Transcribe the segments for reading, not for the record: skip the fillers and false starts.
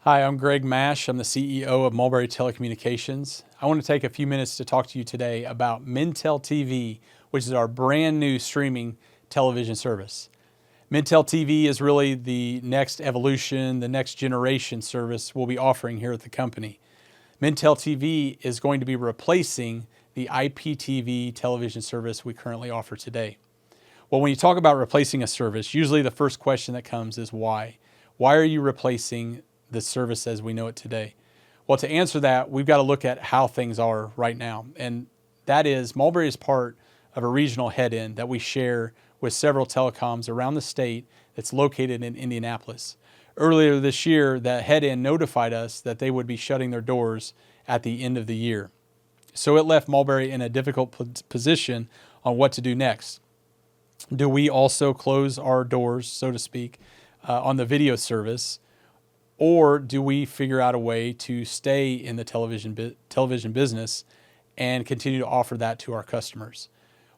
Hi, I'm Greg Maish. I'm the CEO of Mulberry Telecommunications. I want to take a few minutes to talk to you today about Mintel TV, which is our brand new streaming television service. Mintel TV is really the next evolution, the next generation service we'll be offering here at the company. Mintel TV is going to be replacing the IPTV television service we currently offer today. Well, when you talk about replacing a service, usually the first question that comes is why? Why are you replacing the service as we know it today? Well, to answer that, we've got to look at how things are right now. And that is, Mulberry is part of a regional head-in that we share with several telecoms around the state that's located in Indianapolis. Earlier this year, the head-in notified us that they would be shutting their doors at the end of the year. So it left Mulberry in a difficult position on what to do next. Do we also close our doors, so to speak, on the video service? Or do we figure out a way to stay in the television business and continue to offer that to our customers?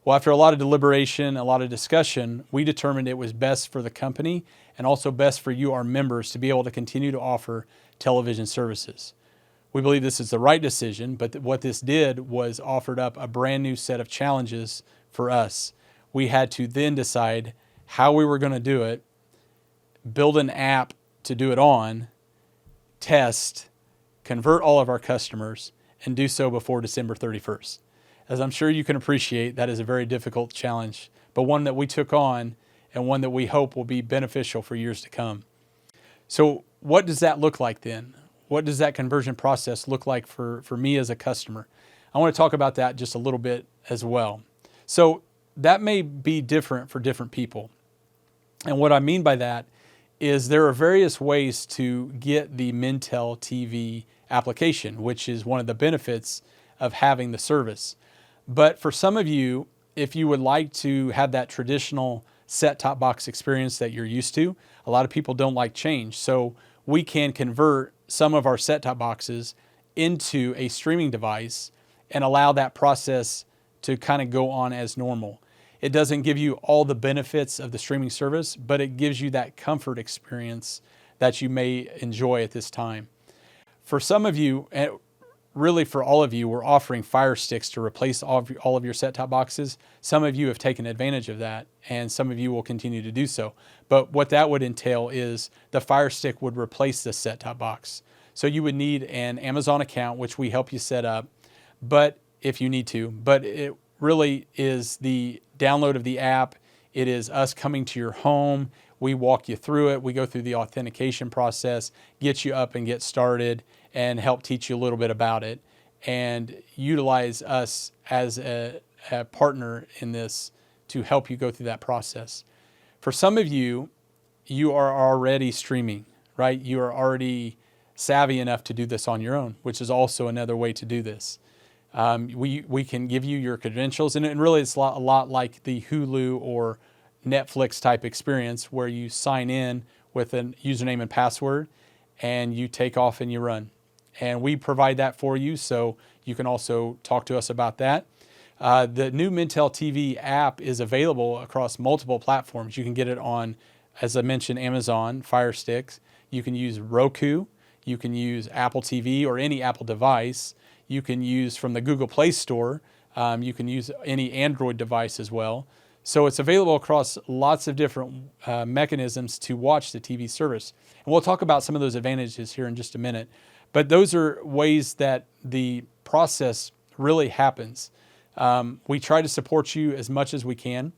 Well, after a lot of deliberation, a lot of discussion, we determined it was best for the company and also best for you, our members, to be able to continue to offer television services. We believe this is the right decision, but what this did was offered up a brand new set of challenges for us. We had to then decide how we were going to do it, build an app to do it on, test, convert all of our customers, and do so before December 31st. As I'm sure you can appreciate, that is a very difficult challenge, but one that we took on and one that we hope will be beneficial for years to come. So what does that look like then? What does that conversion process look like for me as a customer? I want to talk about that just a little bit as well. So that may be different for different people. And what I mean by that is there are various ways to get the Mintel TV application, which is one of the benefits of having the service. But for some of you, if you would like to have that traditional set-top box experience that you're used to, a lot of people don't like change. So we can convert some of our set-top boxes into a streaming device and allow that process to kind of go on as normal. It doesn't give you all the benefits of the streaming service, but it gives you that comfort experience that you may enjoy at this time. For some of you, and really for all of you, we're offering Fire Sticks to replace all of your set-top boxes. Some of you have taken advantage of that, and some of you will continue to do so. But what that would entail is the Fire Stick would replace the set-top box. So you would need an Amazon account, which we help you set up, but if you need to. But it really is the download of the app. It is us coming to your home. We walk you through it. We go through the authentication process, get you up and get started, and help teach you a little bit about it, and utilize us as a partner in this to help you go through that process. For some of you, you are already streaming, right? You are already savvy enough to do this on your own, which is also another way to do this. We can give you your credentials, and really it's a lot like the Hulu or Netflix type experience where you sign in with a username and password and you take off and you run. And we provide that for you, so you can also talk to us about that. The new Mintel TV app is available across multiple platforms. You can get it on, as I mentioned, Amazon Fire Sticks. You can use Roku. You can use Apple TV or any Apple device. You can use from the Google Play Store. You can use any Android device as well. So it's available across lots of different mechanisms to watch the TV service. And we'll talk about some of those advantages here in just a minute. But those are ways that the process really happens. We try to support you as much as we can.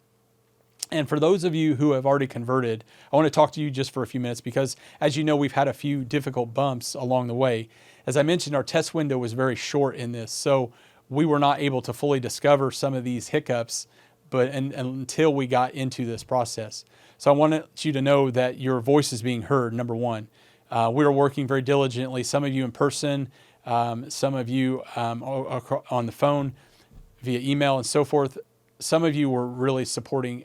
And for those of you who have already converted, I want to talk to you just for a few minutes because, as you know, we've had a few difficult bumps along the way. As I mentioned, our test window was very short in this, so we were not able to fully discover some of these hiccups until we got into this process. So I wanted you to know that your voice is being heard, number one. We are working very diligently, some of you in person, some of you on the phone, via email and so forth. Some of you were really supporting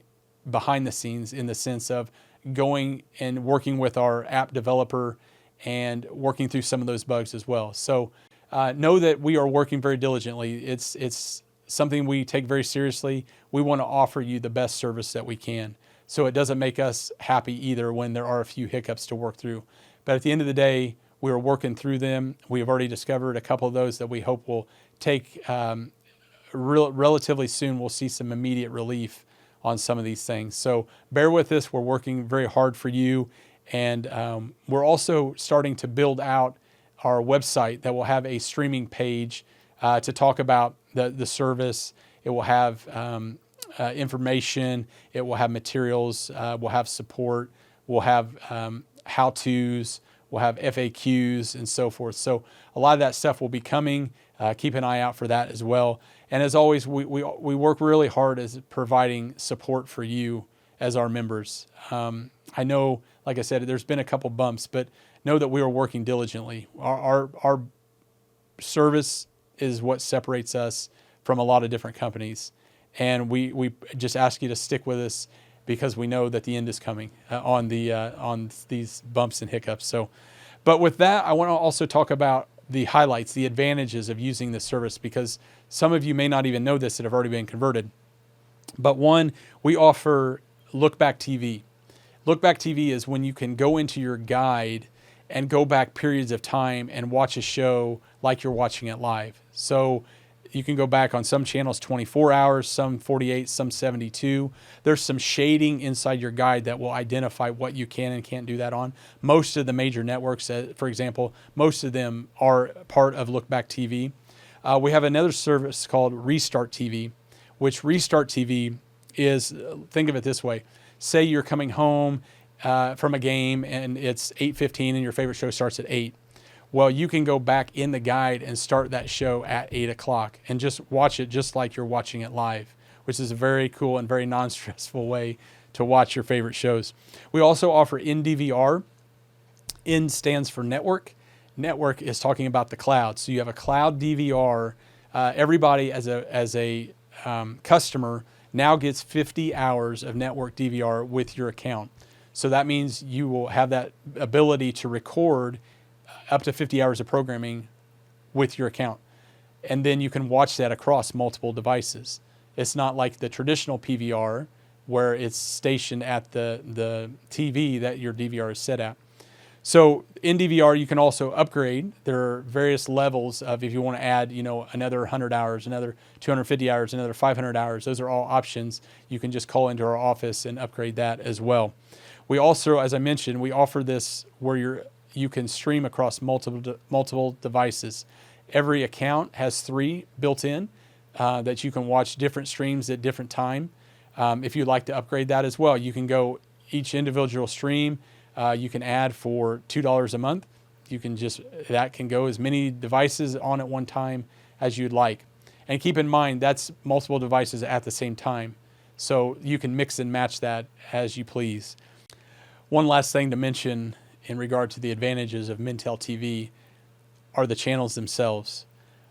behind the scenes in the sense of going and working with our app developer and working through some of those bugs as well. So know that we are working very diligently. It's something we take very seriously. We want to offer you the best service that we can. So it doesn't make us happy either when there are a few hiccups to work through. But at the end of the day, We are working through them. We have already discovered a couple of those that we hope will take relatively soon. We'll see some immediate relief on some of these things. So bear with us. We're working very hard for you. And we're also starting to build out our website that will have a streaming page to talk about the service. It will have information. It will have materials. We'll have support. We'll have how-tos. We'll have FAQs and so forth. So a lot of that stuff will be coming. Keep an eye out for that as well. And as always, we work really hard as providing support for you as our members. I know, like I said, there's been a couple bumps, but know that we are working diligently. Our service is what separates us from a lot of different companies. And we just ask you to stick with us because we know that the end is coming on these bumps and hiccups. So, but with that, I want to also talk about the highlights, the advantages of using this service, because some of you may not even know this that have already been converted. But one, we offer Look Back TV. Look Back TV is when you can go into your guide and go back periods of time and watch a show like you're watching it live. So you can go back on some channels 24 hours, some 48, some 72. There's some shading inside your guide that will identify what you can and can't do that on. Most of the major networks, for example, most of them are part of Look Back TV. We have another service called Restart TV, which Restart TV is, think of it this way. Say you're coming home from a game and it's 8:15 and your favorite show starts at 8. Well, you can go back in the guide and start that show at 8 o'clock and just watch it just like you're watching it live, which is a very cool and very non-stressful way to watch your favorite shows. We also offer NDVR. N stands for network. Network is talking about the cloud. So you have a cloud DVR. Everybody as a customer now gets 50 hours of network DVR with your account. So that means you will have that ability to record up to 50 hours of programming with your account. And then you can watch that across multiple devices. It's not like the traditional PVR where it's stationed at the TV that your DVR is set at. So in DVR, you can also upgrade. There are various levels of if you want to add, another 100 hours, another 250 hours, another 500 hours. Those are all options. You can just call into our office and upgrade that as well. We also, as I mentioned, we offer this where you can stream across multiple devices. Every account has 3 built in that you can watch different streams at different time. If you'd like to upgrade that as well, you can go each individual stream. You can add for $2 a month. That can go as many devices on at one time as you'd like. And keep in mind, that's multiple devices at the same time. So you can mix and match that as you please. One last thing to mention in regard to the advantages of Mintel TV are the channels themselves.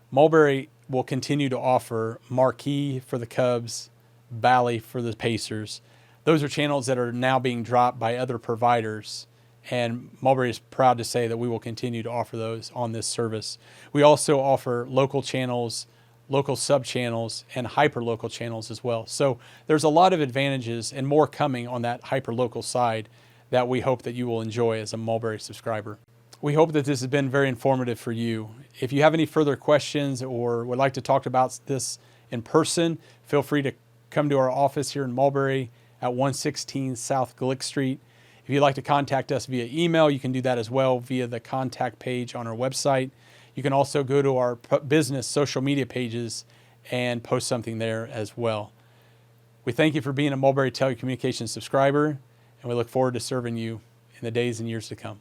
Mulberry will continue to offer Marquee for the Cubs, Bally for the Pacers. Those are channels that are now being dropped by other providers, and Mulberry is proud to say that we will continue to offer those on this service. We also offer local channels, local sub-channels, and hyper-local channels as well. So there's a lot of advantages and more coming on that hyper-local side that we hope that you will enjoy as a Mulberry subscriber. We hope that this has been very informative for you. If you have any further questions or would like to talk about this in person, feel free to come to our office here in Mulberry at 116 South Glick Street. If you'd like to contact us via email, you can do that as well via the contact page on our website. You can also go to our business social media pages and post something there as well. We thank you for being a Mulberry Telecommunications subscriber, and we look forward to serving you in the days and years to come.